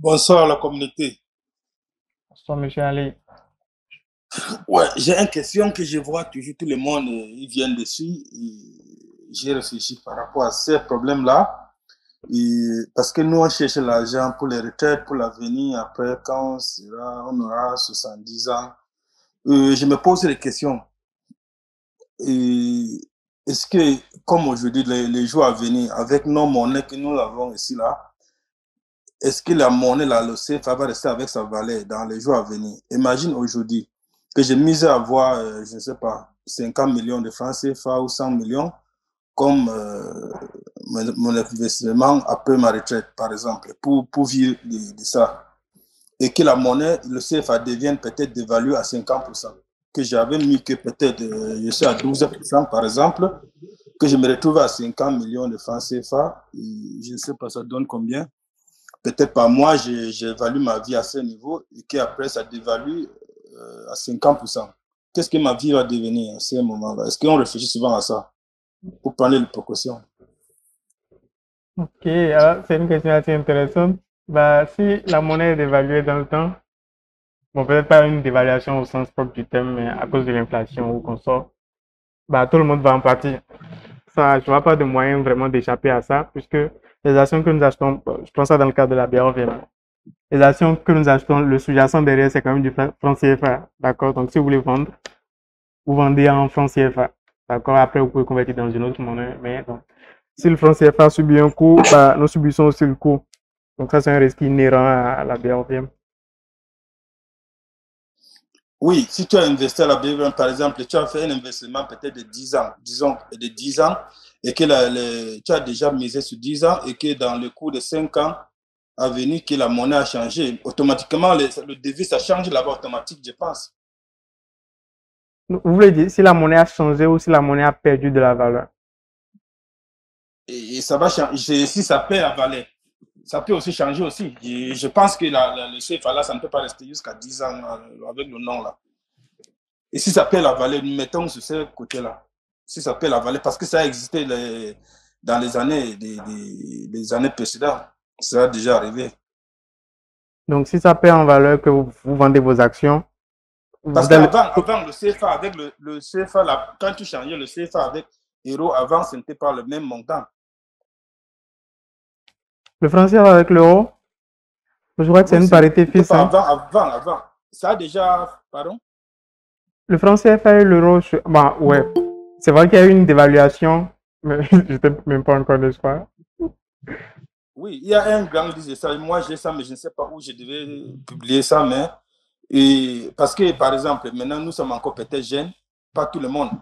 Bonsoir la communauté. Bonsoir, monsieur Ali. Ouais, j'ai une question que je vois toujours tout le monde, ils viennent dessus. Et j'ai réfléchi par rapport à ces problèmes-là. Parce que nous, on cherche l'argent pour les retraites, pour l'avenir. Après, quand on aura 70 ans, je me pose des questions. Et est-ce que, comme aujourd'hui, les jours à venir, avec nos monnaies que nous avons ici, là, est-ce que la monnaie, là, le CFA va rester avec sa valeur dans les jours à venir? Imagine aujourd'hui que j'ai mis à avoir, je ne sais pas, 50 millions de francs CFA ou 100 millions comme mon investissement après ma retraite, par exemple, pour vivre de ça. Et que la monnaie, le CFA devienne peut-être dévalué à 50%. Que j'avais mis que peut-être, je suis à 12%, par exemple, que je me retrouve à 50 millions de francs CFA. Et je ne sais pas, ça donne combien? Peut-être par mois, j'évalue ma vie à ce niveau et qu'après, ça dévalue à 50%. Qu'est-ce que ma vie va devenir à ce moment-là? Est-ce qu'on réfléchit souvent à ça pour prendre les précautions? Ok, alors c'est une question assez intéressante. Bah, si la monnaie est dévaluée dans le temps, bon, peut-être pas une dévaluation au sens propre du terme, mais à cause de l'inflation ou qu'on sort, bah, tout le monde va en partir. Ça, je vois pas de moyen vraiment d'échapper à ça, puisque les actions que nous achetons, je prends ça dans le cadre de la BRVM, les actions que nous achetons, le sous-jacent derrière, c'est quand même du franc CFA, d'accord? Donc, si vous voulez vendre, vous vendez en franc CFA, d'accord? Après, vous pouvez convertir dans une autre monnaie, mais donc, si le franc CFA subit un coup, bah, nous subissons aussi le coup. Donc ça, c'est un risque inhérent à la BRVM. Oui, si tu as investi à la BVM, par exemple, tu as fait un investissement peut-être de 10 ans, disons de 10 ans, et que tu as déjà misé sur 10 ans, et que dans le cours de 5 ans à venir, que la monnaie a changé, automatiquement, le devis, ça change là-bas automatique, je pense. Vous voulez dire si la monnaie a changé ou si la monnaie a perdu de la valeur? Et ça va changer, si ça perd à valer. Ça peut aussi changer aussi. Je pense que le CFA là, ça ne peut pas rester jusqu'à 10 ans avec le nom là. Et si ça perd la valeur, mettons sur ce côté-là. Si ça perd la valeur, parce que ça a existé dans les années, les années précédentes. Ça a déjà arrivé. Donc si ça perd en valeur que vous vendez vos actions, Parce vous allez... qu'avant le CFA, avec le CFA, là, quand tu changeais le CFA avec euro, avant, ce n'était pas le même montant. Le franc CFA avec l'euro, je crois que c'est Oui, une ce parité n'était fixe, pas hein. avant. Ça a déjà, pardon? Le franc CFA et l'euro, bah ouais, c'est vrai qu'il y a eu une dévaluation, mais je n'étais même pas encore, n'est-ce pas? Oui, il y a un grand liste de ça. Moi, j'ai ça, mais je ne sais pas où je devais publier ça. Parce que, par exemple, maintenant, nous sommes encore peut-être jeunes, pas tout le monde.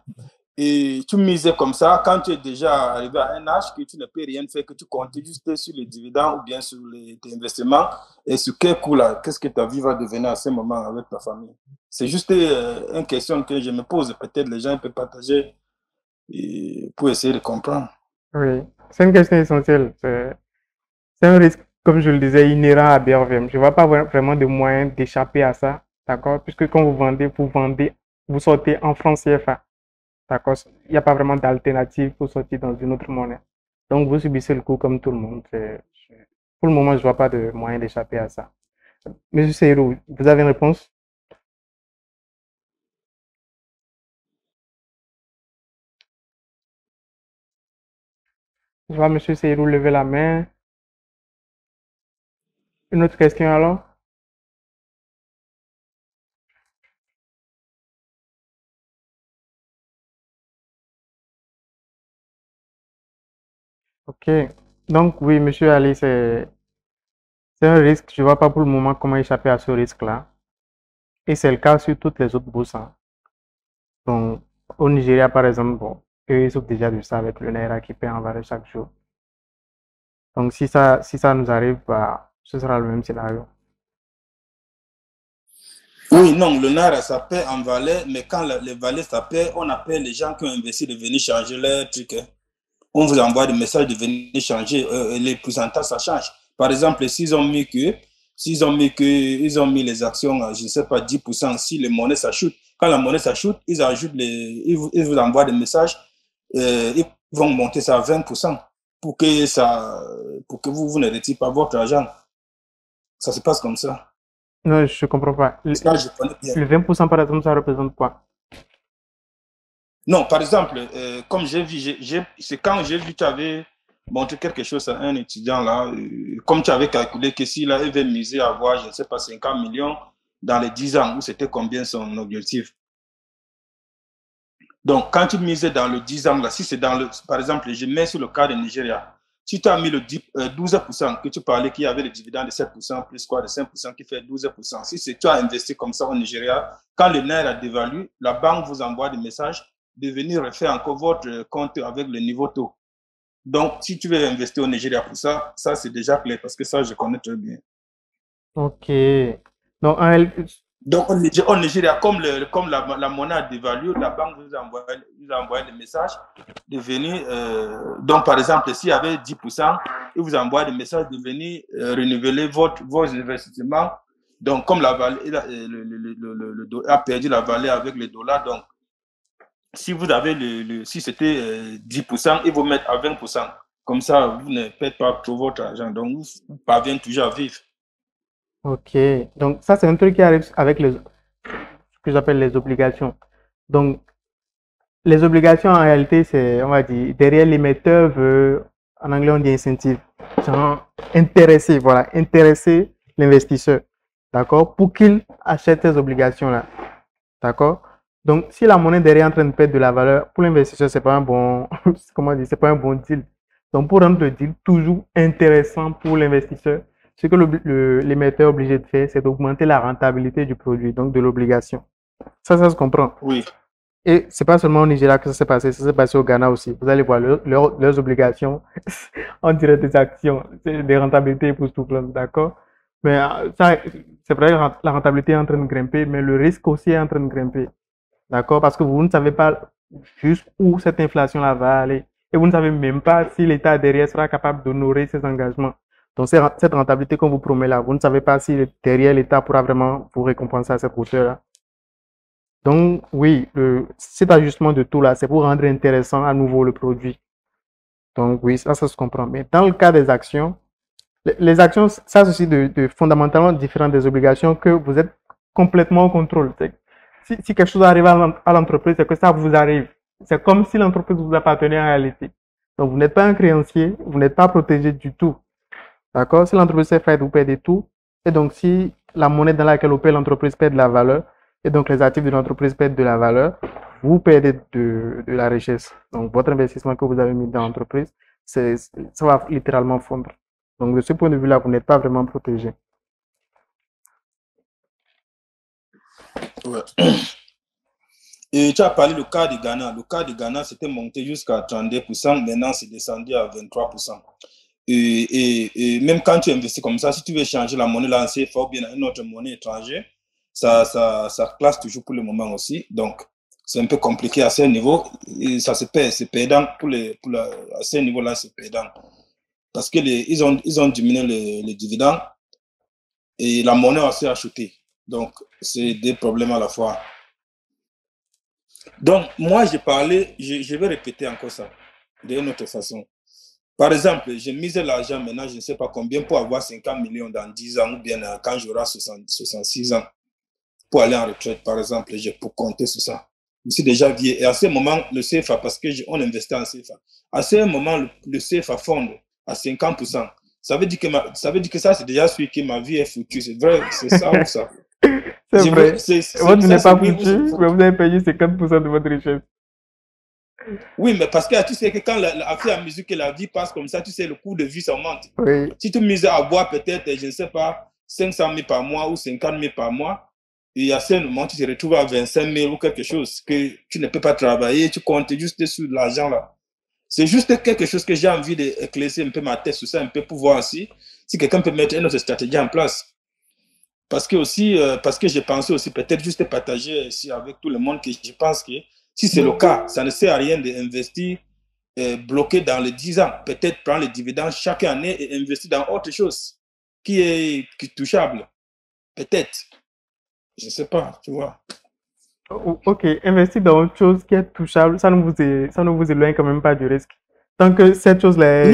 Et tu misais comme ça, quand tu es déjà arrivé à un âge que tu ne peux rien faire, que tu comptes juste sur les dividendes ou bien sur tes investissements, et sur quel coup là, qu'est-ce que ta vie va devenir à ce moment avec ta famille? C'est juste une question que je me pose. Peut-être les gens peuvent partager pour essayer de comprendre. Oui, c'est une question essentielle. C'est un risque, comme je le disais, inhérent à BRVM. Je ne vois pas vraiment de moyen d'échapper à ça, d'accord? Puisque quand vous vendez, vous sortez en franc CFA, d'accord? Il n'y a pas vraiment d'alternative pour sortir dans une autre monnaie. Donc, vous subissez le coup comme tout le monde. Pour le moment, je ne vois pas de moyen d'échapper à ça. Monsieur Seyrou, vous avez une réponse? Je vois Monsieur Seyrou lever la main. Une autre question alors? Ok. Donc, oui, Monsieur Ali, c'est un risque. Je ne vois pas pour le moment comment échapper à ce risque-là. Et c'est le cas sur toutes les autres bourses, hein. Donc, au Nigeria, par exemple, bon, eux, ils souffrent déjà de ça avec le Naira qui perd en valeur chaque jour. Donc, si ça nous arrive, bah, ce sera le même scénario. Oui, non, le naira, ça paie en valeur, mais quand les valeurs, ça paie, on appelle les gens qui ont investi de venir changer leur truc, hein. On vous envoie des messages de venir changer, les pourcentages, ça change. Par exemple, ils ont mis les actions à, je ne sais pas, 10%, si les monnaies s'achètent, quand la monnaie s'achète, ils vous envoient des messages, ils vont monter ça à 20% pour que vous ne retirez pas votre argent. Ça se passe comme ça. Non, je ne comprends pas. Ça, je connais bien. Le 20% par exemple, ça représente quoi? Non, par exemple, comme j'ai vu, c'est quand j'ai vu, tu avais montré quelque chose à un étudiant là, comme tu avais calculé que s'il avait misé à avoir, je ne sais pas, 50 millions dans les 10 ans, où c'était combien son objectif. Donc, quand tu misais dans le 10 ans, là, si c'est dans le, par exemple, je mets sur le cas de Nigeria, si tu as mis le 12%, que tu parlais qu'il y avait le dividende de 7%, plus quoi, de 5% qui fait 12%. Si tu as investi comme ça au Nigeria, quand le nerf a dévalué, la banque vous envoie des messages de venir refaire encore votre compte avec le niveau taux. Donc, si tu veux investir au Nigeria pour ça, ça c'est déjà clair parce que ça, je connais très bien. Ok. Donc, Donc, au Nigeria, comme la monnaie a dévalué, la banque vous a envoyé des messages de venir. Donc, par exemple, s'il y avait 10%, il vous envoie des messages de venir renouveler vos investissements. Donc, comme la valeur a perdu la valeur avec le dollar, donc, si vous avez si c'était 10%, ils vous mettent à 20%. Comme ça, vous ne perdez pas trop votre argent. Donc, vous parvenez toujours à vivre. ok. Donc, ça, c'est un truc qui arrive avec ce que j'appelle les obligations. Donc, les obligations, en réalité, c'est, on va dire, derrière l'émetteur veut, en anglais, on dit incentive. Genre, intéresser, voilà, intéresser l'investisseur. D'accord? Pour qu'il achète ces obligations-là. D'accord? Donc, si la monnaie derrière est en train de perdre de la valeur, pour l'investisseur, c'est pas un bon, comment dire, c'est pas un bon deal. Donc, pour rendre le deal toujours intéressant pour l'investisseur, ce que l'émetteur est obligé de faire, c'est d'augmenter la rentabilité du produit, donc de l'obligation. Ça se comprend. Oui. Et c'est pas seulement au Nigeria que ça s'est passé au Ghana aussi. Vous allez voir leurs obligations, on dirait des actions, des rentabilités époustouflantes, d'accord? Mais ça, c'est vrai, la rentabilité est en train de grimper, mais le risque aussi est en train de grimper, d'accord? Parce que vous ne savez pas jusqu'où cette inflation-là va aller. Et vous ne savez même pas si l'État derrière sera capable d'honorer ses engagements. Donc, cette rentabilité qu'on vous promet là, vous ne savez pas si derrière l'État pourra vraiment vous récompenser à cette hauteur-là. Donc, oui, cet ajustement de taux là, c'est pour rendre intéressant à nouveau le produit. Donc, oui, ça se comprend. Mais dans le cas des actions, les actions, ça c'est aussi de fondamentalement différent des obligations que vous êtes complètement au contrôle. Si quelque chose arrive à l'entreprise, c'est que ça vous arrive. C'est comme si l'entreprise vous appartenait en réalité. Donc, vous n'êtes pas un créancier, vous n'êtes pas protégé du tout. D'accord? Si l'entreprise est faite, vous perdez tout. Et donc, si la monnaie dans laquelle opère l'entreprise perd de la valeur, et donc les actifs de l'entreprise perdent de la valeur, vous perdez de la richesse. Donc, votre investissement que vous avez mis dans l'entreprise, ça va littéralement fondre. Donc, de ce point de vue-là, vous n'êtes pas vraiment protégé. Ouais. Et tu as parlé du cas du Ghana. Le cas du Ghana, c'était monté jusqu'à 32%. Maintenant, c'est descendu à 23%. Et même quand tu investis comme ça, si tu veux changer la monnaie là en CFA ou bien une autre monnaie étrangère, ça classe toujours pour le moment aussi. Donc, c'est un peu compliqué à ce niveau. Et ça se perd, c'est perdant à ce niveau-là, c'est perdant. Parce que ils ont diminué les dividendes et la monnaie a aussi acheté. Donc, c'est des problèmes à la fois. Donc, moi, je vais répéter encore ça d'une autre façon. Par exemple, j'ai mis l'argent maintenant, je ne sais pas combien, pour avoir 50 millions dans 10 ans ou bien quand j'aurai 66 ans pour aller en retraite, par exemple, j'ai pour compter sur ça. Je suis déjà vieux. Et à ce moment, le CFA, parce qu'on investit en CFA, à ce moment, le CFA fonde à 50%. Ça veut dire que ça, c'est déjà celui qui ma vie est foutue. C'est vrai, c'est ça ou ça. C'est vrai. Votre n'est pas foutu, mais vous avez payé 50% de votre richesse. Oui, mais parce que tu sais que quand à la musique et la vie passe comme ça, tu sais, le coût de vie, ça augmente. Oui. Si tu mises à boire peut-être, je ne sais pas, 500 000 par mois ou 50 000 par mois, et à ce moment, tu te retrouves à 25 000 ou quelque chose, que tu ne peux pas travailler, tu comptes juste sur l'argent là. C'est juste quelque chose que j'ai envie d'éclaircir un peu ma tête sur ça, un peu pour voir si quelqu'un peut mettre une autre stratégie en place. Parce que j'ai pensé aussi peut-être juste partager ici avec tout le monde que je pense que si c'est le cas, ça ne sert à rien d'investir bloqué dans les 10 ans. Peut-être prendre les dividendes chaque année et investir dans autre chose qui est touchable. Peut-être. Je ne sais pas, tu vois. Ok, investir dans autre chose qui est touchable, ça ne vous éloigne quand même pas du risque. Tant que cette chose-là est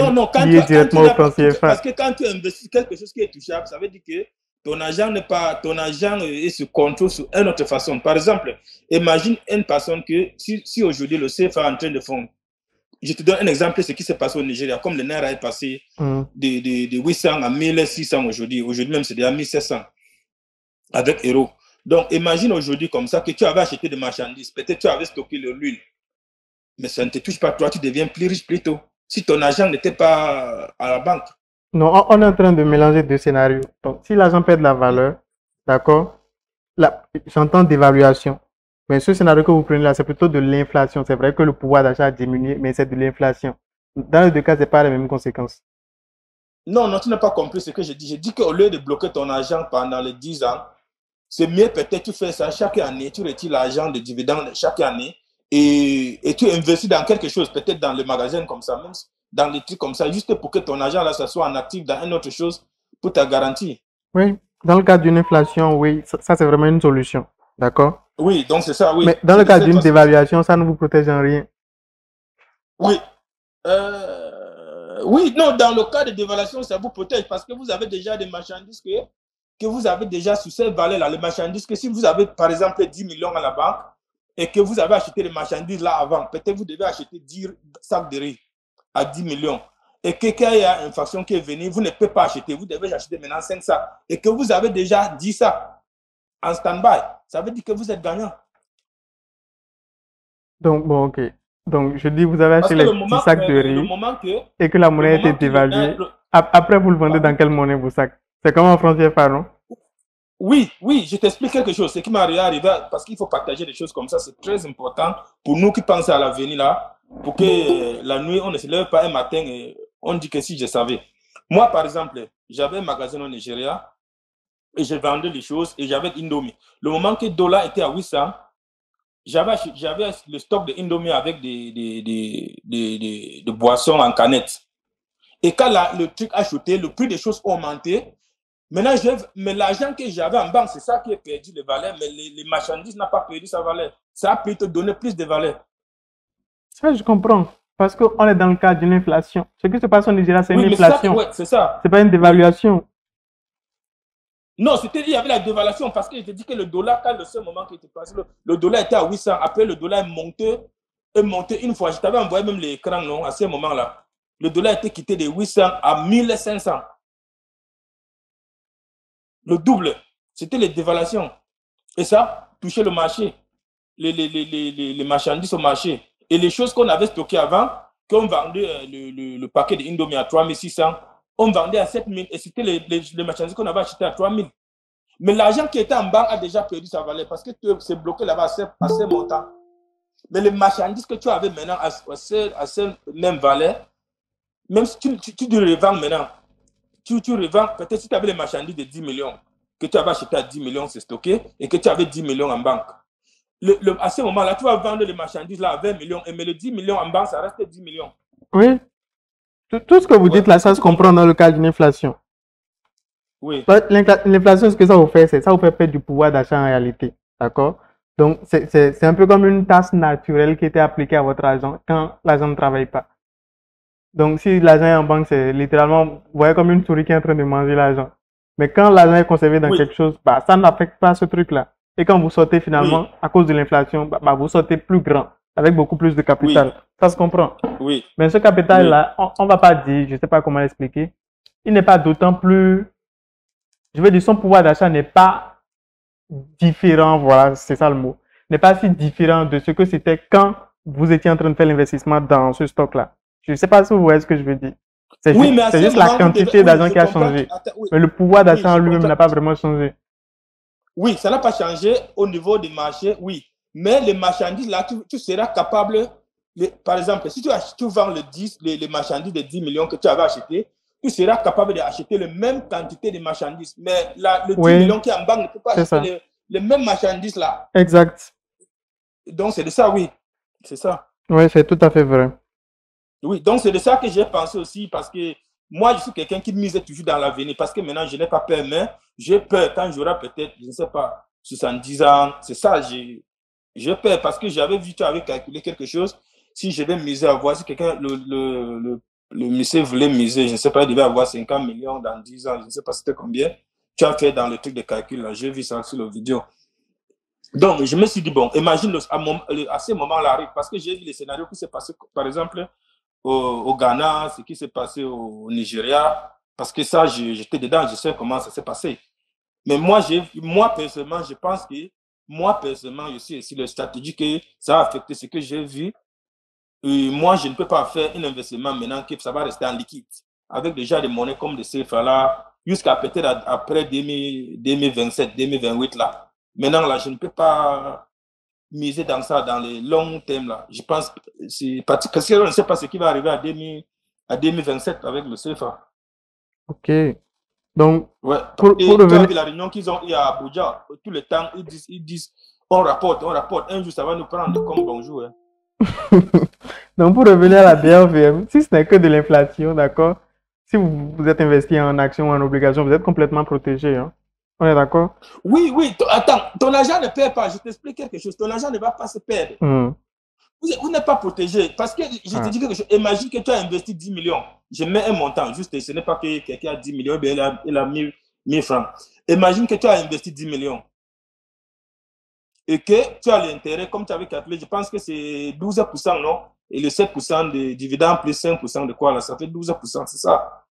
liée directement au franc CFA. Parce que quand tu investis quelque chose qui est touchable, ça veut dire que ton argent se contrôle sur une autre façon. Par exemple, imagine une personne que si aujourd'hui le CFA est en train de fondre, je te donne un exemple de ce qui s'est passé au Nigeria, comme le Naira est passé de 800 à 1600 aujourd'hui. Aujourd'hui même, c'est déjà 1700 avec euros. Donc, imagine aujourd'hui comme ça que tu avais acheté des marchandises. Peut-être tu avais stocké l'huile. Mais ça ne te touche pas. Toi, tu deviens plus riche plus tôt. Si ton argent n'était pas à la banque. Non, on est en train de mélanger deux scénarios. Donc, si l'argent perd de la valeur, d'accord, j'entends d'évaluation. Mais ce scénario que vous prenez là, c'est plutôt de l'inflation. C'est vrai que le pouvoir d'achat a diminué, mais c'est de l'inflation. Dans les deux cas, ce n'est pas les mêmes conséquences. Non, non, tu n'as pas compris ce que je dis. Je dis qu'au lieu de bloquer ton argent pendant les 10 ans, c'est mieux peut-être tu fais ça chaque année, tu retires l'argent de dividendes chaque année et tu investis dans quelque chose, peut-être dans le magasin comme ça, même dans les trucs comme ça, juste pour que ton argent là, ça soit en actif dans une autre chose pour ta garantie. Oui, dans le cas d'une inflation, oui, ça c'est vraiment une solution. D'accord? Oui, donc c'est ça, oui. Mais dans le cas d'une dévaluation, ça ne vous protège en rien. Oui. Oui, non, dans le cas de dévaluation, ça vous protège parce que vous avez déjà des marchandises que vous avez déjà sur cette valeur-là. Les marchandises que si vous avez, par exemple, 10 millions à la banque et que vous avez acheté les marchandises là avant, peut-être vous devez acheter 10 sacs de riz à 10 millions. Et que quand il y a une faction qui est venue, vous ne pouvez pas acheter. Vous devez acheter maintenant 5 sacs. Et que vous avez déjà 10 sacs en stand-by. Ça veut dire que vous êtes gagnant. Donc, bon, ok. Donc, je dis, vous avez acheté les 10 sacs de riz et que la monnaie était dévaluée. Après, vous le vendez dans quelle monnaie vos sacs? C'est comme en franc CFA, non? Oui, oui, je t'explique quelque chose. Ce qui m'est arrivé, parce qu'il faut partager des choses comme ça, c'est très important pour nous qui pensons à l'avenir là, pour que la nuit, on ne se lève pas un matin et on dit que si je savais. Moi, par exemple, j'avais un magasin au Nigeria et je vendais les choses et j'avais Indomie. Le moment que le dollar était à 800, j'avais le stock de Indomie avec des boissons en canette. Et quand le truc a chuté, le prix des choses a augmenté. Maintenant, mais l'argent que j'avais en banque, c'est ça qui a perdu de valeur, mais les marchandises n'ont pas perdu sa valeur. Ça a pu te donner plus de valeur. Ça, je comprends. Parce qu'on est dans le cas d'une inflation. Ce qui se passe au Nigeria, c'est une inflation. Ouais, c'est ça. C'est pas une dévaluation. Non, il y avait la dévaluation parce que je te dis que le dollar, quand le seul moment qui était passé, le dollar était à 800. Après, le dollar est monté une fois. Je t'avais envoyé même l'écran, non, à ce moment-là. Le dollar était quitté de 800 à 1500. Le double. C'était les dévaluations. Et ça touchait le marché. Les marchandises au marché. Et les choses qu'on avait stockées avant, qu'on vendait le paquet d'Indomie à 3600, on vendait à 7000 et c'était les marchandises qu'on avait achetées à 3000. Mais l'argent qui était en banque a déjà perdu sa valeur parce que c'est bloqué là-bas à ce montant. Mais les marchandises que tu avais maintenant à cette même valeur, même si tu revends maintenant, tu revends, peut-être si tu avais les marchandises de 10 millions, que tu avais acheté à 10 millions, c'est stocké, et que tu avais 10 millions en banque. À ce moment-là, tu vas vendre les marchandises là à 20 millions, mais les 10 millions en banque, ça reste 10 millions. Oui. Tout ce que vous dites là, ça se comprend dans le cas d'une inflation. Oui. L'inflation, ce que ça vous fait, c'est ça vous fait perdre du pouvoir d'achat en réalité. D'accord? Donc, c'est un peu comme une taxe naturelle qui était appliquée à votre argent quand l'argent ne travaille pas. Donc, si l'argent est en banque, c'est littéralement, vous voyez comme une souris qui est en train de manger l'argent. Mais quand l'argent est conservé dans quelque chose, bah, ça n'affecte pas ce truc-là. Et quand vous sortez finalement, à cause de l'inflation, bah, vous sortez plus grand, avec beaucoup plus de capital. Ça se comprend. Oui. Mais ce capital-là, on va pas dire, je sais pas comment l'expliquer, il n'est pas d'autant plus, je veux dire, son pouvoir d'achat n'est pas différent, voilà, c'est ça le mot, n'est pas si différent de ce que c'était quand vous étiez en train de faire l'investissement dans ce stock-là. Je ne sais pas si vous voyez ce que je veux dire. C'est juste la quantité d'argent qui a changé. Mais le pouvoir d'achat en lui-même n'a pas vraiment changé. Oui, ça n'a pas changé au niveau des marchés, oui. Mais les marchandises, là, tu seras capable, par exemple, si tu vends les marchandises de 10 millions que tu avais acheté, tu seras capable d'acheter la même quantité de marchandises. Mais le 10 millions qui est en banque ne peut pas acheter les mêmes marchandises là. Exact. Donc, c'est de ça, oui. C'est ça. Oui, c'est tout à fait vrai. Oui, donc c'est de ça que j'ai pensé aussi parce que moi, je suis quelqu'un qui mise toujours dans l'avenir parce que maintenant, je n'ai pas peur, mais j'ai peur quand j'aurai peut-être, je ne sais pas, 70 ans. C'est ça, j'ai peur parce que j'avais vu, tu avais calculé quelque chose. Si je vais miser à voir, si quelqu'un, le monsieur voulait miser, je ne sais pas, il devait avoir 50 millions dans 10 ans, je ne sais pas c'était combien. tu as fait dans le truc de calcul, là. J'ai vu ça sur la vidéo. Donc, je me suis dit, bon, imagine à ce moment-là, parce que j'ai vu les scénarios qui s'est passé, par exemple, au Ghana, ce qui s'est passé au Nigeria, parce que ça, j'étais dedans, je sais comment ça s'est passé. Mais moi, personnellement, je pense que, moi, personnellement, je suis aussi le stratégie que ça a affecté ce que j'ai vu. Et moi, je ne peux pas faire un investissement maintenant que ça va rester en liquide. Avec déjà des monnaies comme le CFA là, jusqu'à peut-être après 2027, 2028 là. Maintenant, là, je ne peux pas miser dans ça, dans les longs termes là. Je pense que c'est parce qu'on ne sait pas ce qui va arriver à 2027 avec le CFA. Ok. Donc, Ouais. pour Et tu as revenir... vu la réunion qu'ils ont eu à Abuja, tout le temps, ils disent, on rapporte. Un jour, ça va nous prendre comme bonjour. Hein. Donc, pour revenir à la BRVM, si ce n'est que de l'inflation, d'accord? Si vous êtes investi en actions ou en obligations, vous êtes complètement protégé. Hein? On est d'accord? Oui, oui. Attends, ton argent ne perd pas. Je t'explique quelque chose. Ton argent ne va pas se perdre. Vous n'êtes pas protégé. Parce que je te dis quelque chose. Imagine que tu as investi 10 millions. Je mets un montant. Juste, ce n'est pas que quelqu'un a 10 millions, bien il a 1000 francs. Imagine que tu as investi 10 millions. Et que tu as l'intérêt, comme tu avais calculé, je pense que c'est 12%, non? Et le 7% de dividendes plus 5% de quoi là? Ça fait 12%, c'est ça?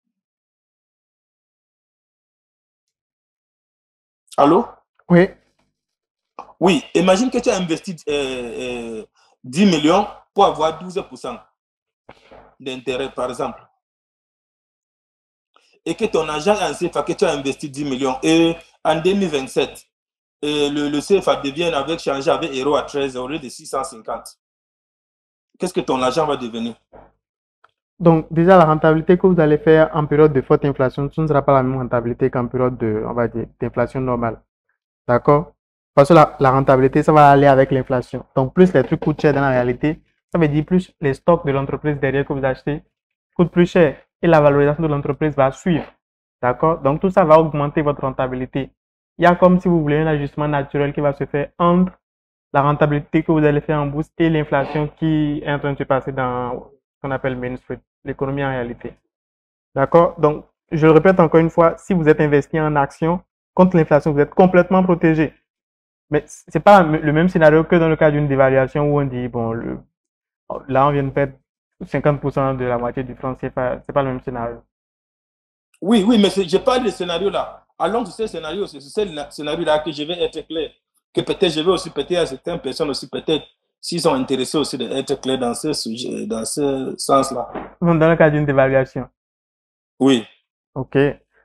Allô? Oui. Oui, imagine que tu as investi 10 millions pour avoir 12% d'intérêt, par exemple. Et que ton argent en CFA, que tu as investi 10 millions, et en 2027, le CFA devient avec changé avec euro à 13 au lieu de 650. Qu'est-ce que ton argent va devenir? Donc, déjà, la rentabilité que vous allez faire en période de forte inflation, ce ne sera pas la même rentabilité qu'en période de, on va dire, d'inflation normale. D'accord? Parce que la rentabilité, ça va aller avec l'inflation. Donc, plus les trucs coûtent cher dans la réalité, ça veut dire plus les stocks de l'entreprise derrière que vous achetez coûtent plus cher et la valorisation de l'entreprise va suivre. D'accord? Donc, tout ça va augmenter votre rentabilité. Il y a comme si vous voulez un ajustement naturel qui va se faire entre la rentabilité que vous allez faire en bourse et l'inflation qui est en train de se passer dans ce qu'on appelle Main Street, l'économie en réalité. D'accord? Donc, je le répète encore une fois, si vous êtes investi en actions contre l'inflation, vous êtes complètement protégé. Mais c'est pas le même scénario que dans le cas d'une dévaluation où on dit, bon, là, on vient de perdre 50% de la moitié du franc, c'est pas le même scénario. Oui, oui, mais je parle de scénario là. Allons sur ce scénario, c'est ce scénario-là que je vais être clair. Que peut-être je vais aussi, peut-être à certaines personnes aussi, peut-être, s'ils sont intéressés aussi d'être clairs dans ce sujet, dans ce sens-là. Dans le cas d'une dévaluation. Oui. Ok.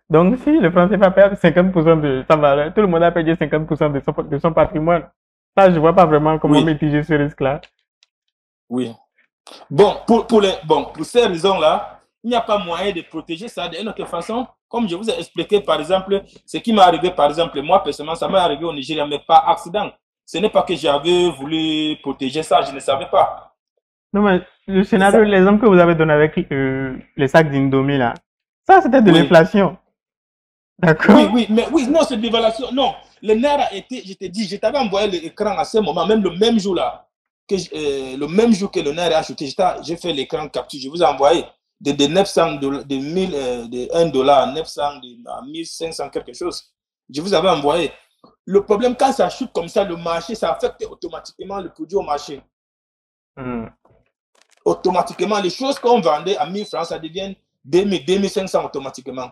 Donc, si le franc CFA perd 50% de sa valeur, tout le monde a perdu 50% de son patrimoine. Ça, je vois pas vraiment comment Oui. mitiger ce risque-là. Oui. Bon, pour ces raisons-là, il n'y a pas moyen de protéger ça d'une autre façon. Comme je vous ai expliqué, par exemple, ce qui m'est arrivé, par exemple, moi, personnellement, ça m'est arrivé au Nigeria, mais pas accident. Ce n'est pas que j'avais voulu protéger ça, je ne savais pas. Non, mais le scénario, l'exemple que vous avez donné avec les sacs d'Indomie, là, ça, c'était de Oui. l'inflation. D'accord? Oui, oui, mais oui, non, c'est dévaluation. Non, le nerf a été, je t'ai dit, je t'avais envoyé l'écran à ce moment, même le même jour là, le même jour que le nerf a acheté, j'ai fait l'écran capture, je vous ai envoyé de 900 dollars, de 1000, de 1 dollar à 900, à 1500 quelque chose. Je vous avais envoyé. Le problème, quand ça chute comme ça, le marché, ça affecte automatiquement le produit au marché. Automatiquement, les choses qu'on vendait à 1000 francs, ça devient 2000, 2500 automatiquement.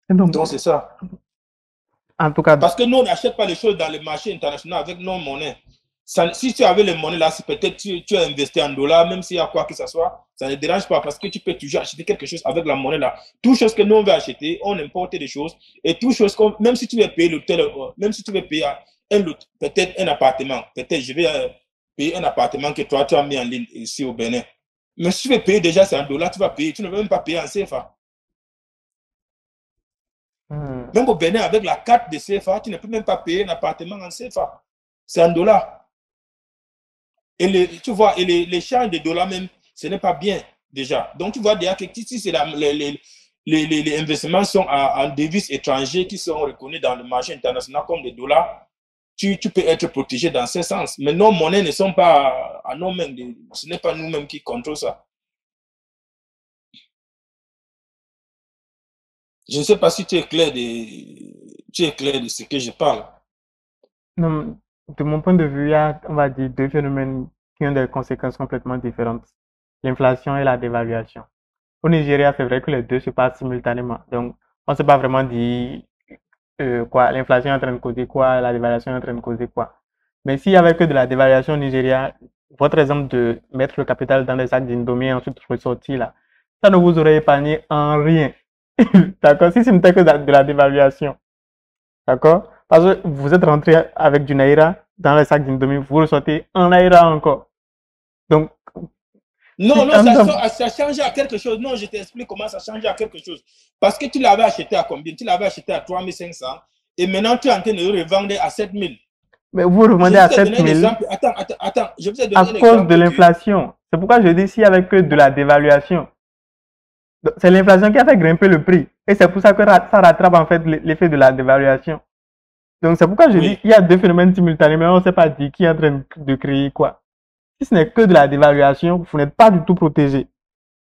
Donc, c'est ça. En tout cas, parce que nous, on n'achète pas les choses dans le marché international avec nos monnaies. Si tu avais les monnaies là, si peut-être tu as investi en dollars, même s'il y a quoi que ce soit, ça ne dérange pas parce que tu peux toujours acheter quelque chose avec la monnaie là. Toutes choses que nous on veut acheter, on importe des choses et toutes choses comme, même si tu veux payer l'hôtel, même si tu veux payer peut-être un appartement, peut-être je vais payer un appartement que toi tu as mis en ligne ici au Bénin. Mais si tu veux payer déjà, c'est en dollars, tu vas payer, tu ne veux même pas payer en CFA. Même au Bénin, avec la carte de CFA, tu ne peux même pas payer un appartement en CFA. C'est en dollars. Et tu vois, et l'échange de dollars même, ce n'est pas bien déjà. Donc tu vois déjà que si les investissements sont en devises étrangères qui sont reconnus dans le marché international comme des dollars, tu peux être protégé dans ce sens. Mais nos monnaies ne sont pas à nos mains. Ce n'est pas nous-mêmes qui contrôlons ça. Je ne sais pas si tu es clair de ce que je parle. Non, de mon point de vue, il y a, on va dire, deux phénomènes qui ont des conséquences complètement différentes. L'inflation et la dévaluation. Au Nigeria, c'est vrai que les deux se passent simultanément. Donc, on ne sait pas vraiment dire quoi, l'inflation est en train de causer quoi, la dévaluation est en train de causer quoi. Mais s'il y avait que de la dévaluation au Nigeria, votre exemple de mettre le capital dans des sacs d'indomie et ensuite ressortir là, ça ne vous aurait épargné en rien. D'accord? Si ce n'était que de la dévaluation. D'accord? Parce que vous êtes rentré avec du naira dans les sacs d'indomie, vous ressortez en naira encore. Donc, Non, si non, ça change à quelque chose. Non, je t'explique comment ça change à quelque chose. Parce que tu l'avais acheté à combien? Tu l'avais acheté à 3500 et maintenant tu es en train de le revendre à 7000. mais vous Je revendez à vous ai donné un 7000 exemple. Attends. Je vous ai à donné un cause de exemple que. l'inflation. C'est pourquoi je dis s'il y avait que de la dévaluation. C'est l'inflation qui a fait grimper le prix. Et c'est pour ça que ça rattrape en fait l'effet de la dévaluation. Donc c'est pourquoi je dis Oui, il y a deux phénomènes simultanés, mais on ne sait pas dire qui est en train de créer quoi. Si ce n'est que de la dévaluation, vous n'êtes pas du tout protégé.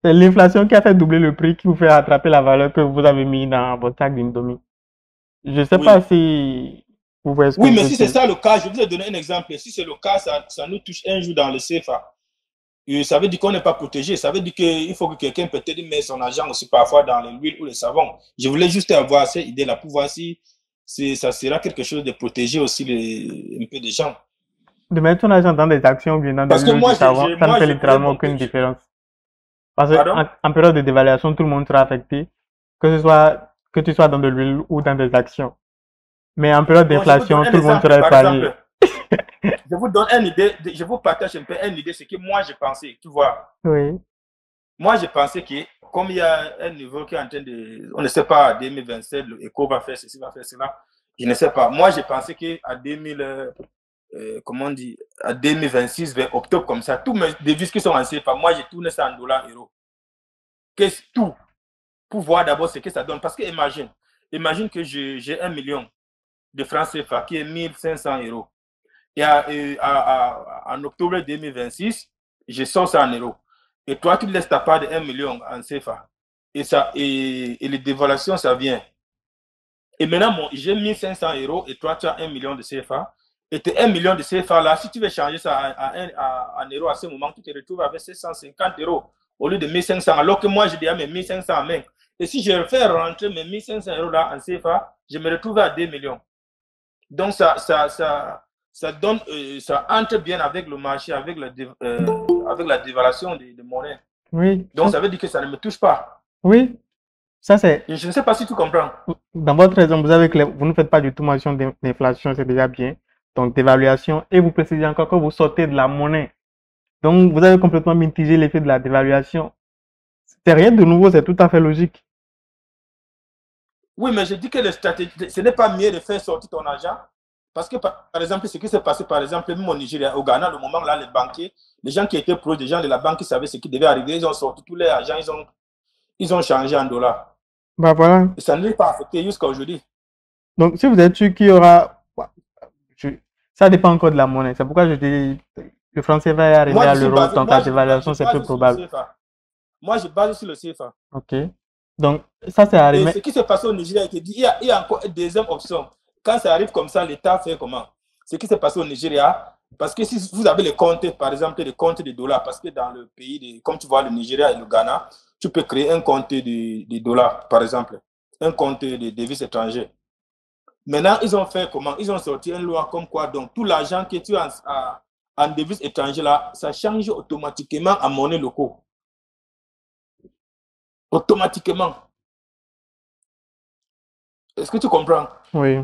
C'est l'inflation qui a fait doubler le prix qui vous fait rattraper la valeur que vous avez mis dans votre sac d'indomie. Je ne sais pas oui. si vous voyez ce que Oui, je mais veux si c'est dire. ça le cas, je vous ai donné un exemple. Si c'est le cas, ça nous touche un jour dans le CFA. Et ça veut dire qu'on n'est pas protégé. Ça veut dire qu'il faut que quelqu'un peut-être mette son argent aussi parfois dans l'huile ou le savon. Je voulais juste avoir cette idée-là pour voir si ça sera quelque chose de protéger aussi un peu des gens. De mettre son argent dans des actions ou bien dans de Parce que l'huile ou du savon, ça ne fait je voulais littéralement montrer. aucune différence. Parce Pardon? qu'en période de dévaluation, tout le monde sera affecté, que tu sois dans de l'huile ou dans des actions. Mais en période Bon, je vous donne d'inflation, un tout le monde exemple. sera Par épargné. exemple, je vous donne une idée, je vous partage un peu une idée, ce que moi j'ai pensé. Tu vois, Oui. moi j'ai pensé que comme il y a un niveau qui est en train de. On ne sait pas, 2027, l'éco va faire ceci, va faire cela. Je ne sais pas. Moi j'ai pensé qu'à 2000. Comment on dit, à 2026, vers octobre, comme ça, tous mes devises qui sont en CFA, moi j'ai tourné ça en dollars, euros. Qu'est-ce tout pour voir d'abord ce que ça donne. Parce que imagine que j'ai 1 million de francs CFA qui est 1500 euros. Et en octobre 2026, je sors ça en euros. Et toi, tu laisses ta part de 1 million en CFA. Et les dévaluations, ça vient. Et maintenant, bon, j'ai 1500 euros et toi, tu as 1 million de CFA. Et tes 1 million de CFA là, si tu veux changer ça en euros à ce moment, tu te retrouves avec 750 euros au lieu de 1500. Alors que moi, j'ai déjà mes 1500 en main. Et si je fais rentrer mes 1500 euros là en CFA, je me retrouve à 2 millions. Donc, ça donne, ça entre bien avec le marché, avec la dévaluation de monnaie. Oui. Donc, ça veut dire que ça ne me touche pas. Oui. Ça, c'est. Et je ne sais pas si tu comprends. Dans votre exemple, vous avez que vous ne faites pas du tout mention d'inflation, c'est déjà bien. Donc, d'évaluation. Et vous précisez encore que vous sortez de la monnaie. Donc, vous avez complètement mitigé l'effet de la dévaluation. C'est rien de nouveau, c'est tout à fait logique. Oui, mais je dis que les stratégies, ce n'est pas mieux de faire sortir ton argent. Parce que, par exemple, ce qui s'est passé, par exemple, même au Nigeria, au Ghana, le moment là, les banquiers, les gens qui étaient proches des gens de la banque, ils savaient ce qui devait arriver. Ils ont sorti tous leur argent, ils ont changé en dollars. Bah voilà. Et ça ne l'est pas affecté jusqu'à aujourd'hui. Donc, si vous êtes sûr qu'il y aura. Je- Ça dépend encore de la monnaie. C'est pourquoi je dis le franc CFA est arrivé Moi, à je suis l'euro, basé, donc la je dévaluation, c'est peu base sur le probable. CFA. Moi, je base sur le CFA. OK. Donc, ça, c'est Et arrivé. ce qui s'est passé au Nigeria, il y a encore une deuxième option. Quand ça arrive comme ça, l'État fait comment? Ce qui s'est passé au Nigeria, parce que si vous avez les comptes, par exemple, les comptes de dollars, parce que dans le pays, comme tu vois, le Nigeria et le Ghana, tu peux créer un compte de dollars, par exemple, un compte de devises étrangères. Maintenant, ils ont fait comment? Ils ont sorti une loi comme quoi, donc, tout l'argent que tu as en devises étrangères, là, ça change automatiquement en monnaie locale. Automatiquement. Est-ce que tu comprends? Oui.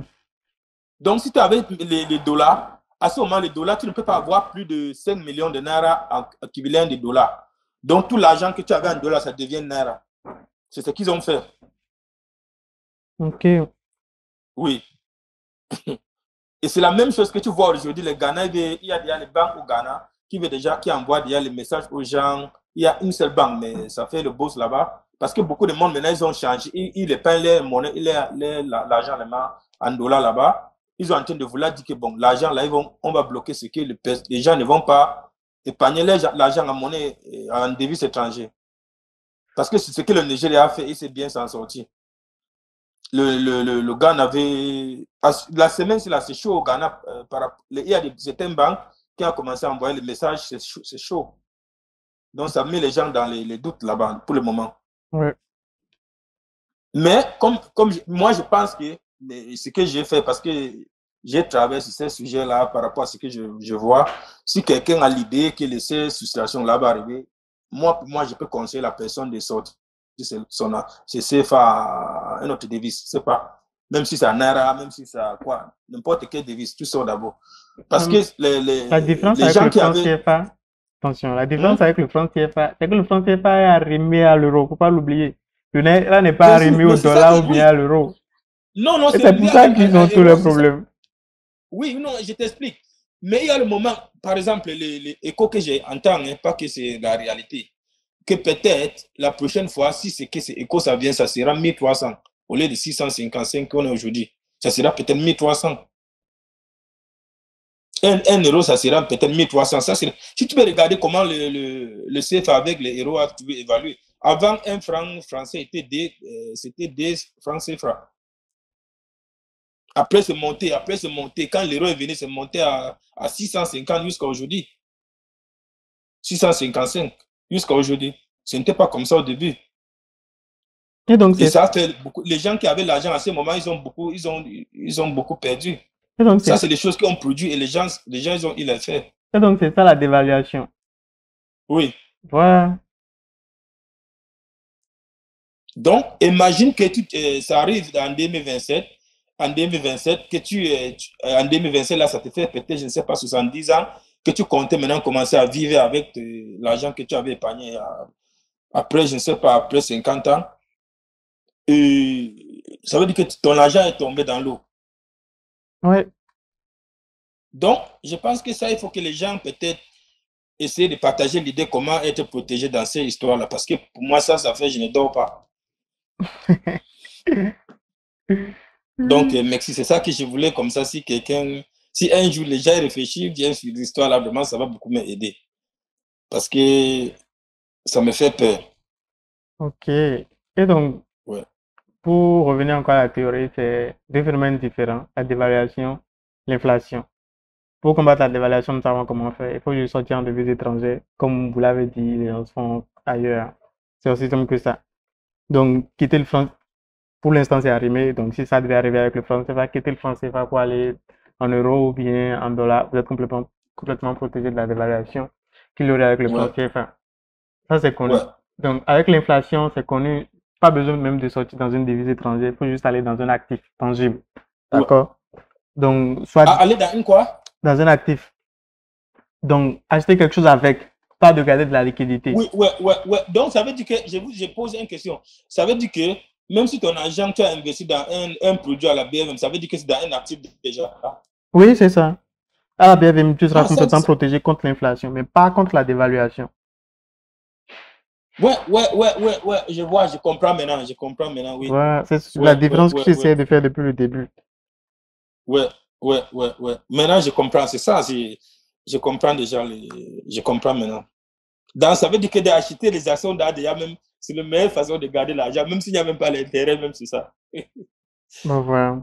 Donc, si tu avais les dollars, à ce moment, les dollars, tu ne peux pas avoir plus de 5 millions de naira équivalent de dollars. Donc, tout l'argent que tu avais en dollars, ça devient naira. C'est ce qu'ils ont fait. OK. Oui. Et c'est la même chose que tu vois aujourd'hui. Le Ghana, il y a déjà les banques au Ghana qui envoient déjà les messages aux gens. Il y a une seule banque, mais ça fait le boss là-bas. Parce que beaucoup de monde maintenant, ils ont changé. Ils épargnent leur monnaie, l'argent en dollars là-bas. Ils sont en train de vouloir dire que bon, l'argent là, on va bloquer ce que les gens ne vont pas épargner l'argent en monnaie, en devise étrangère. Parce que c'est ce que le Nigeria a fait et c'est bien s'en sortir. le Ghana avait. La semaine, c'est là, c'est chaud au Ghana. Il y a certaines banques qui ont commencé à envoyer les messages, c'est chaud. Donc, ça met les gens dans les doutes là-bas pour le moment. Ouais. Mais comme moi, je pense que ce que j'ai fait, parce que j'ai travaillé sur ces sujets-là par rapport à ce que je vois, si quelqu'un a l'idée que ces situations-là vont arriver, moi, pour moi, je peux conseiller la personne de sortir c'est CFA à une autre devise, c'est pas. Même si c'est un Naira, même si c'est quoi, n'importe quelle devise, tu sors d'abord. Parce que La différence les avec gens le qui franc avaient. CFA, attention, la différence Hein? avec le franc CFA, c'est que le franc CFA est arrimé à l'euro, faut pas l'oublier. Le Naira n'est pas Bien sûr, arrimé au mais c'est ça dollar ou que, bien oui. à l'euro. Non, non, Et c'est c'est lié pour ça qu'ils à ont tous les l'euro, c'est ça. problèmes. Oui, non, je t'explique. Mais il y a le moment, par exemple, les échos que j'entends, hein, pas que c'est la réalité, que peut-être la prochaine fois, si c'est que ces échos, ça vient, ça sera 1300 au lieu de 655 qu'on est aujourd'hui. Ça sera peut-être 1300. Un euro, ça sera peut-être 1300. Ça, si tu peux regarder comment le CFA avec les euros a évalué. Avant, un franc français c'était des francs CFA. Après, c'est monté. Quand l'euro est venu, c'est monté à 650 jusqu'à aujourd'hui. 655 jusqu'à aujourd'hui. Ce n'était pas comme ça au début. Et donc, Et c'est ça a fait beaucoup. Les gens qui avaient l'argent à ce moment, ils ont beaucoup perdu. et donc, Ça, c'est c'est des choses qu'on produit et les gens ils ont eu l'effet. et donc, c'est ça la dévaluation. Oui. Voilà. Donc, imagine que ça arrive en 2027. En 2027, en 2027, là, ça te fait peut-être, je ne sais pas, 70 ans, que tu comptais maintenant commencer à vivre avec l'argent que tu avais épargné après, je ne sais pas, après 50 ans. Et ça veut dire que ton argent est tombé dans l'eau. Ouais. Donc, je pense que ça, il faut que les gens peut-être essayer de partager l'idée comment être protégé dans ces histoires-là. Parce que pour moi, ça fait, je ne dors pas. Donc, merci, c'est ça que je voulais comme ça. Si un jour les gens réfléchissent bien sur l'histoire-là, vraiment, ça va beaucoup m'aider. Parce que ça me fait peur. Ok. Et donc, Ouais. pour revenir encore à la théorie, c'est deux phénomènes différents, la dévaluation, l'inflation. Pour combattre la dévaluation, nous savons comment faire. Il faut juste sortir en devises étrangères. Comme vous l'avez dit, les gens se font ailleurs. C'est aussi simple que ça. Donc, quitter le franc, pour l'instant, c'est arrimé. Donc, si ça devait arriver avec le franc CFA, quitter le franc CFA pour aller en euros ou bien en dollars, vous êtes complètement protégé de la dévaluation qu'il y aurait avec le franc Ouais. CFA. Ça, c'est connu. Ouais. Donc, avec l'inflation, c'est connu. Pas besoin même de sortir dans une devise étrangère. Il faut juste aller dans un actif tangible. Ouais. D'accord? Donc, soit Aller dans une quoi? dans un actif. Donc, acheter quelque chose avec, pas de garder de la liquidité. Oui, ouais, ouais, ouais. Donc, ça veut dire que, je pose une question. Ça veut dire que, même si ton argent, tu as investi dans un produit à la BFM, ça veut dire que c'est dans un actif déjà. Oui, c'est ça. À la BFM, tu seras Ah, complètement protégé contre l'inflation, mais pas contre la dévaluation. ouais, ouais, ouais, ouais, ouais, je comprends maintenant, oui. Voilà, c'est la Ouais, ouais, différence que ouais, ouais, j'essaie de faire depuis le début. ouais, ouais, ouais, ouais. Maintenant, je comprends, c'est ça, je comprends déjà, je comprends maintenant. Donc, ça veut dire que d'acheter les actions d'ADA, même, c'est la meilleure façon de garder l'argent, même s'il n'y a même pas l'intérêt, même c'est ça. Donc, voilà.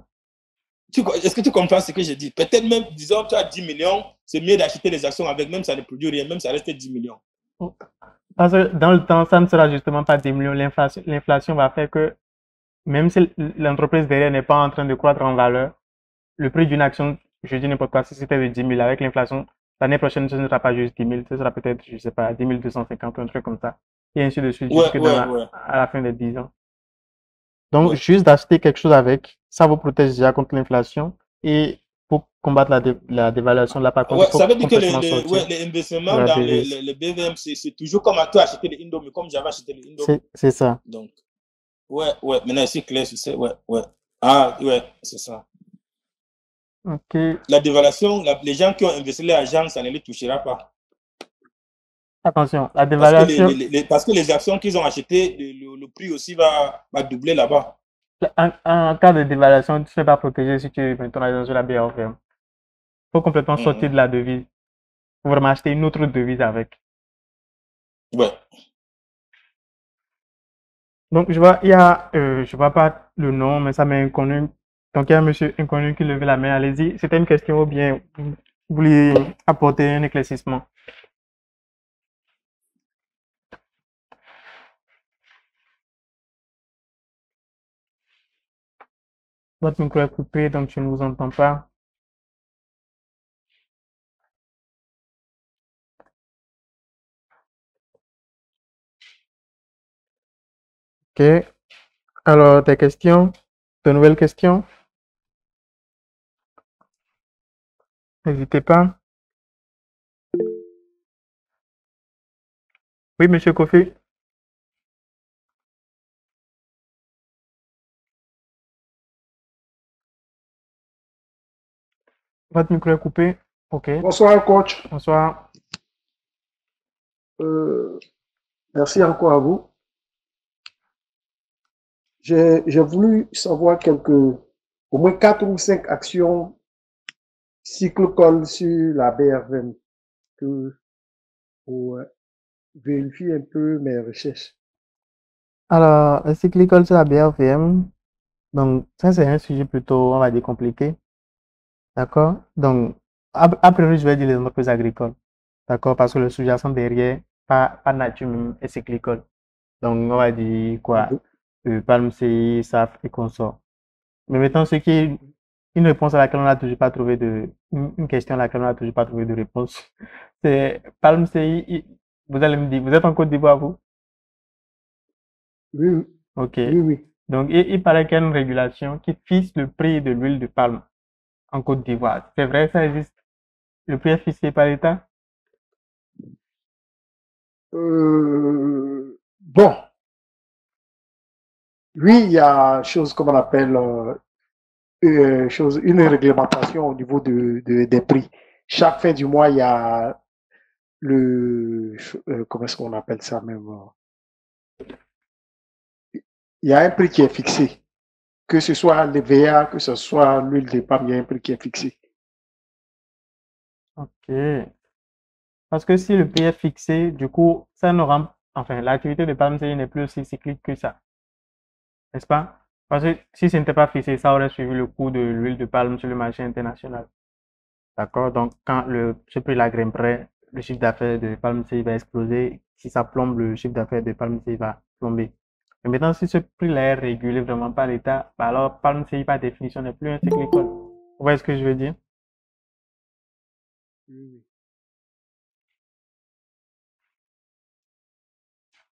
Est-ce que tu comprends ce que je dis? Peut-être même, disons, tu as 10 millions, c'est mieux d'acheter les actions avec, même ça ne produit rien, même ça reste 10 millions. Parce que dans le temps, ça ne sera justement pas des millions. L'inflation va faire que, même si l'entreprise derrière n'est pas en train de croître en valeur, le prix d'une action, je dis n'importe quoi, si c'était de 10 000 avec l'inflation, l'année prochaine, ce ne sera pas juste 10 000, ce sera peut-être, je sais pas, 10 250, un truc comme ça. Et ainsi de suite, Ouais, jusque ouais, ouais. à la fin des 10 ans. Donc, Ouais. juste d'acheter quelque chose avec, ça vous protège déjà contre l'inflation. Et pour combattre la dévaluation, là, par contre, il Ouais, faut ça veut dire que complètement ouais, sortir les de investissements la dans devise. le BVM, c'est toujours comme à toi acheter les Indomie, comme j'avais acheté les Indomie. C'est ça. Donc, ouais, ouais, maintenant c'est clair, je sais, ouais, ouais. Ah, ouais, c'est ça. Ok. La dévaluation, les gens qui ont investi l'argent, ça ne les touchera pas. Attention, la Parce que dévaluation, parce que les actions qu'ils ont achetées, le prix aussi va doubler là-bas. en cas de dévaluation, tu ne seras pas protégé si tu es maintenant dans une BA ferme. Il faut complètement sortir de Mhm. la devise. Il faut vraiment acheter une autre devise avec. Ouais. Donc, je vois, il y a, je vois pas le nom, mais ça m'est inconnu. Donc, il y a un monsieur inconnu qui levait la main. Allez-y. C'était une question ou bien vous vouliez apporter un éclaircissement? Votre micro est coupé, donc je ne vous entends pas. Ok. Alors, tes questions? De nouvelles questions? N'hésitez pas. Oui, monsieur Kofi. Votre micro est coupé. Ok. Bonsoir, coach. Bonsoir. Euh, Merci encore à vous. J'ai voulu savoir au moins 4 ou 5 actions cyclocoles sur la BRVM pour vérifier un peu mes recherches. Alors, le cyclicole sur la BRVM, donc ça c'est un sujet plutôt, on va dire, compliqué. D'accord? Donc, a priori, je vais dire les entreprises agricoles. D'accord? Parce que le sous-jacent derrière, pas nature même, et cyclicole. Donc, on va dire quoi? Palm CI, SAF et consorts. Mais maintenant, ce qui est une réponse à laquelle on n'a toujours pas trouvé une question à laquelle on n'a toujours pas trouvé de réponse. C'est Palm CI, vous allez me dire, vous êtes en Côte d'Ivoire, vous? Oui, oui, Ok. oui, oui. Donc, il paraît qu'il y a une régulation qui fixe le prix de l'huile de palme en Côte d'Ivoire. C'est vrai, ça existe? Le prix est fixé par l'État? Bon, oui, il y a chose comme on appelle une réglementation au niveau des prix. Chaque fin du mois, il y a comment est-ce qu'on appelle ça même? Il y a un prix qui est fixé. Que ce soit l'EVA, que ce soit l'huile de palme, il y a un prix qui est fixé. Ok. Parce que si le prix est fixé, du coup, ça ne rend, enfin, l'activité de palme CI n'est plus aussi cyclique que ça, n'est-ce pas? Parce que si ce n'était pas fixé, ça aurait suivi le coût de l'huile de palme sur le marché international. D'accord? Donc, quand ce prix-là grimperait, le chiffre d'affaires de palme CI va exploser. Si ça plombe, le chiffre d'affaires de palme CI va plomber. Mais maintenant, si ce prix-là est régulé vraiment par l'État, bah alors palme CI par définition n'est plus un cyclicole. Vous voyez ce que je veux dire?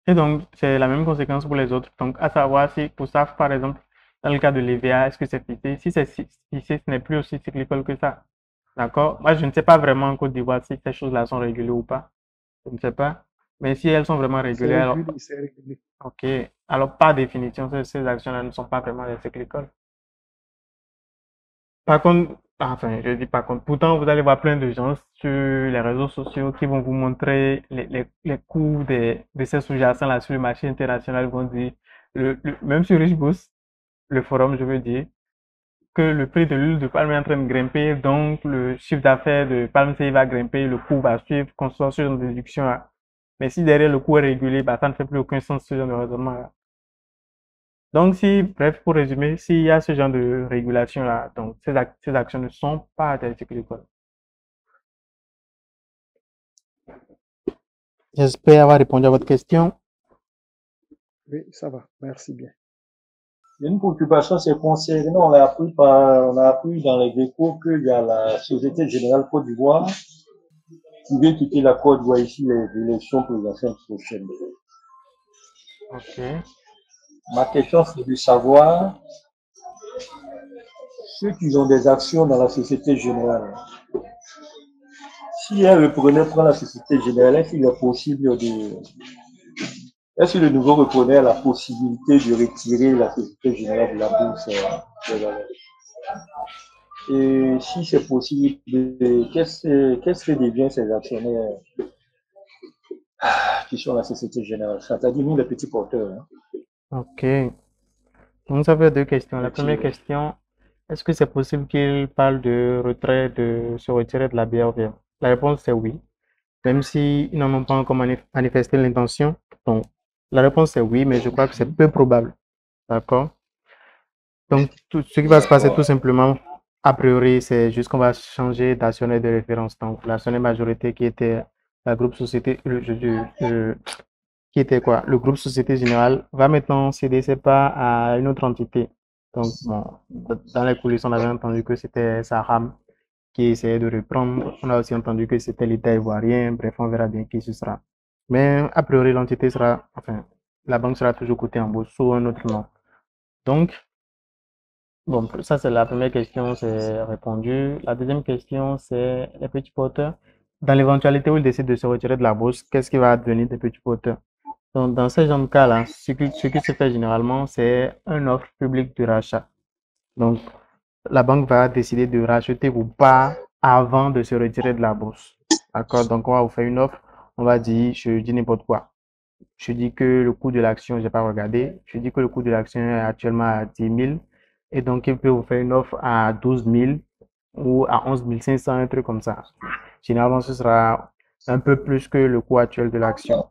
Et donc, c'est la même conséquence pour les autres. Donc, à savoir si pour SAF, par exemple, dans le cas de l'EVA, est-ce que c'est fixé? Si c'est fixé, ce n'est plus aussi cyclical que ça. D'accord? Moi, je ne sais pas vraiment en Côte d'Ivoire si ces choses-là sont régulées ou pas. Je ne sais pas. Mais si elles sont vraiment C'est régulées, alors, régulé, c'est régulé. ok. Alors, par définition, ces actions-là ne sont pas vraiment des cyclicals. Par contre, enfin, je dis par contre, pourtant, vous allez voir plein de gens sur les réseaux sociaux qui vont vous montrer les coûts de ces sous-jacents là sur le marché international. Ils vont dire, même sur Richboost, le forum, je veux dire, que le prix de l'huile de palme est en train de grimper, donc le chiffre d'affaires de palme CI va grimper, le coût va suivre, qu'on soit sur une déduction là. Mais si derrière le coût est régulé, bah, ça ne fait plus aucun sens ce genre de raisonnement là. Donc, si, bref, pour résumer, s'il y a ce genre de régulation-là, donc ces actions ne sont pas des cyclicoles. J'espère avoir répondu à votre question. Oui, ça va. Merci bien. Une préoccupation, c'est concernant, on a appris dans les échos qu'il y a la Société Générale Côte d'Ivoire qui veut quitter la Côte d'Ivoire ici les élections présidentielles prochaines. Ok. Ma question, c'est de savoir ceux qui ont des actions dans la Société Générale. Si un repreneur prend la Société Générale, est-ce que le nouveau repreneur a la possibilité de retirer la Société Générale de la bourse et si c'est possible, qu'est-ce que deviennent ces actionnaires qui sont la Société Générale? C'est-à-dire nous, les petits porteurs. Hein. Ok. Donc, ça fait deux questions. La première Retirer. question, est-ce que c'est possible qu'il parle de retrait, de se retirer de la BRVM? La réponse c'est oui. Même s'ils n'en ont pas encore manifesté l'intention. Donc, La réponse est oui, mais je crois que c'est peu probable. D'accord? Donc, tout ce qui va se passer tout simplement, a priori, c'est juste qu'on va changer d'actionnaire de référence. Donc, l'actionnaire majorité qui était la groupe société, qui était quoi? Le groupe Société Générale va maintenant céder ses parts à une autre entité. Donc, bon, dans les coulisses, on avait entendu que c'était Saham qui essayait de reprendre. On a aussi entendu que c'était l'État ivoirien. Bref, on verra bien qui ce sera. Mais a priori, l'entité sera, enfin, la banque sera toujours cotée en bourse sous un autre nom. Donc, bon, ça c'est la première question, c'est répondu. La deuxième question, c'est les petits porteurs. Dans l'éventualité où ils décident de se retirer de la bourse, qu'est-ce qui va devenir des petits porteurs? Donc, dans ce genre de cas-là, ce qui se fait généralement, c'est une offre publique de rachat. Donc, la banque va décider de racheter vos parts avant de se retirer de la bourse. D'accord? Donc, on va vous faire une offre. On va dire, je dis n'importe quoi. Je dis que le coût de l'action, j'ai pas regardé. Je dis que le coût de l'action est actuellement à 10 000. Et donc, il peut vous faire une offre à 12 000 ou à 11 500, un truc comme ça. Généralement, ce sera un peu plus que le coût actuel de l'action.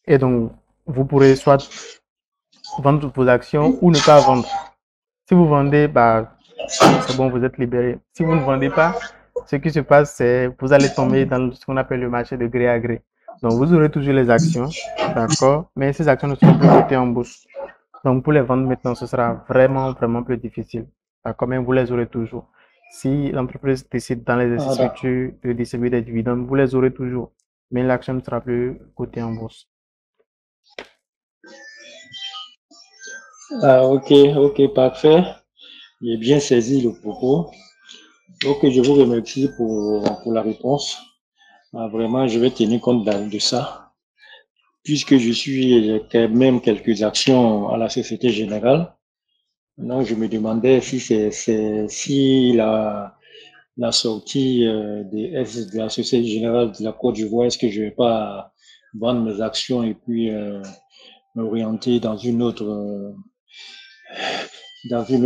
Et donc, vous pourrez soit vendre vos actions ou ne pas vendre. Si vous vendez, bah, c'est bon, vous êtes libéré. Si vous ne vendez pas, ce qui se passe, c'est vous allez tomber dans ce qu'on appelle le marché de gré à gré. Donc, vous aurez toujours les actions, d'accord, mais ces actions ne seront plus cotées en bourse. Donc, pour les vendre maintenant, ce sera vraiment, vraiment plus difficile. D'accord, mais vous les aurez toujours. Si l'entreprise décide dans l'exercice futur de distribuer des dividendes, vous les aurez toujours. Mais l'action ne sera plus cotée en bourse. Ah, ok, ok, parfait. J'ai bien saisi le propos. Ok, je vous remercie pour la réponse. Ah, vraiment, je vais tenir compte de ça. Puisque je suis quand même quelques actions à la Société Générale. Donc, je me demandais si la sortie de la Société Générale de la Côte d'Ivoire, est-ce que je vais pas vendre mes actions et puis m'orienter dans une autre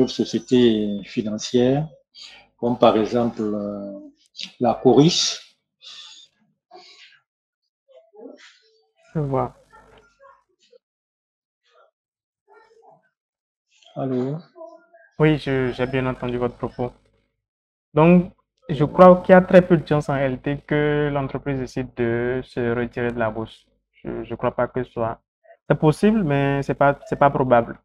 société financière, comme par exemple la Coris. Je vois. Allô? Oui, j'ai bien entendu votre propos. Donc, je crois qu'il y a très peu de chances en réalité que l'entreprise décide de se retirer de la bourse. Je ne crois pas que ce soit. C'est possible, mais c'est pas probable.